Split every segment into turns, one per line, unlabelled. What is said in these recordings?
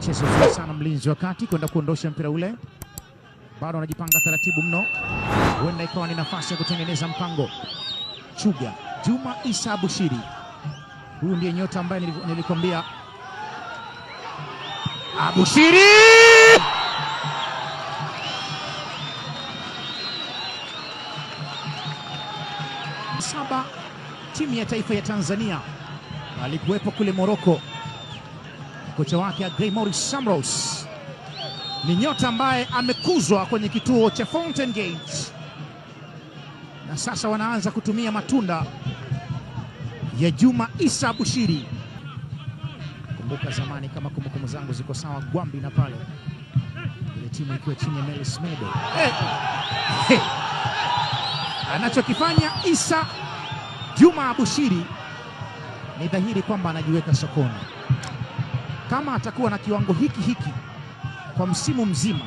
Mchezo mzuri sana mlinzi wa kati kwenda kuondosha mpira ule. Bado anajipanga taratibu mno. Huenda ikawa ni nafasi ya kutengeneza mpango. Chuga Juma Issa Bushiri. Huyu ndiye nyota ambaye nilikwambia. Bushiri! Saba timu ya taifa ya Tanzania. Alikuwepo kule Morocco. Kocha wake Agrey Morris Samros ni nyota ambaye amekuzwa kwenye kituo cha Fountain Gate, na sasa wanaanza kutumia matunda ya Juma Issa Bushiri. Kumbuka zamani, kama kumbukumbu zangu ziko sawa, Gwambi na pale ile timu ikiwa chini ya Melis Medo. Anachokifanya Issa Juma Bushiri ni dhahiri kwamba anajiweka sokoni. Kama atakuwa na kiwango hiki kwa msimu mzima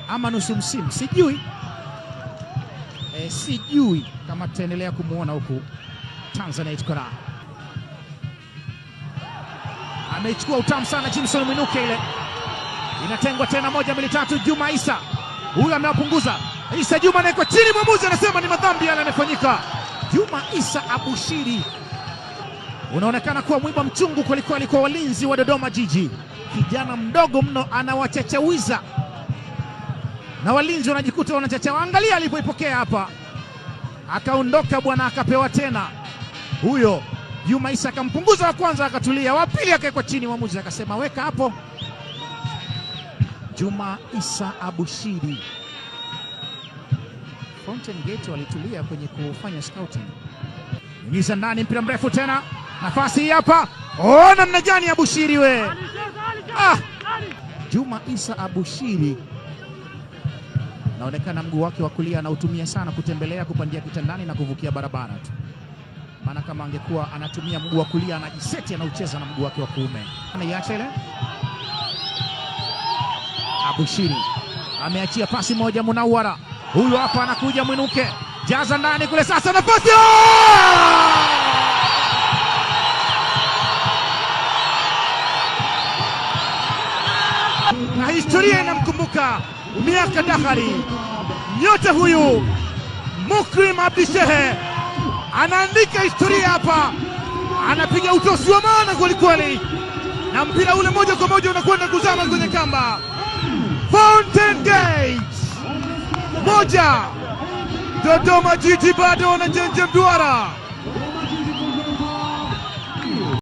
ama nusu msimu, sijui kama tutaendelea kumuona huku Tanzania. Tukara amechukua utamu sana Jimson Mwinuke, ile inatengwa tena 1 2 3. Juma Issa huyu amewapunguza. Issa Juma naiko chini, mwamuzi anasema ni madhambi yale yamefanyika. Juma Issa Bushiri unaonekana kuwa mwiba mchungu kwelikweli kwa walinzi wa Dodoma Jiji. Kijana mdogo mno anawachachawiza, na walinzi wanajikuta wanachachawa. Angalia alipoipokea hapa, akaondoka bwana, akapewa tena. Huyo Juma Issa akampunguza wa kwanza, akatulia. Wa pili akaekwa chini, mwamuzi akasema weka hapo. Juma Issa Bushiri. Fountain Gate walitulia kwenye kufanya scouting. Ingiza ndani, mpira mrefu tena, nafasi hapa. Namna gani ya Bushiri we! Juma Issa Bushiri naonekana mguu wake wa kulia anautumia sana kutembelea, kupandia kitandani na kuvukia barabara tu. Maana kama angekuwa anatumia mguu wa kulia, anajiseti, anaucheza na mguu wake wa kuume. Anaiacha ile. Bushiri ameachia pasi moja, Munawara huyu hapa, anakuja Mwinuke, jaza ndani kule, sasa nafasi. Na historia inamkumbuka miaka dahari. Nyota huyu Mukrim Abdi Shehe anaandika historia hapa, anapiga utosi wa maana kwelikweli, na mpira ule moja kwa moja unakwenda kuzama kwenye kamba. Fountain Gate 1, Dodoma Jiji bado wanachenja mduara.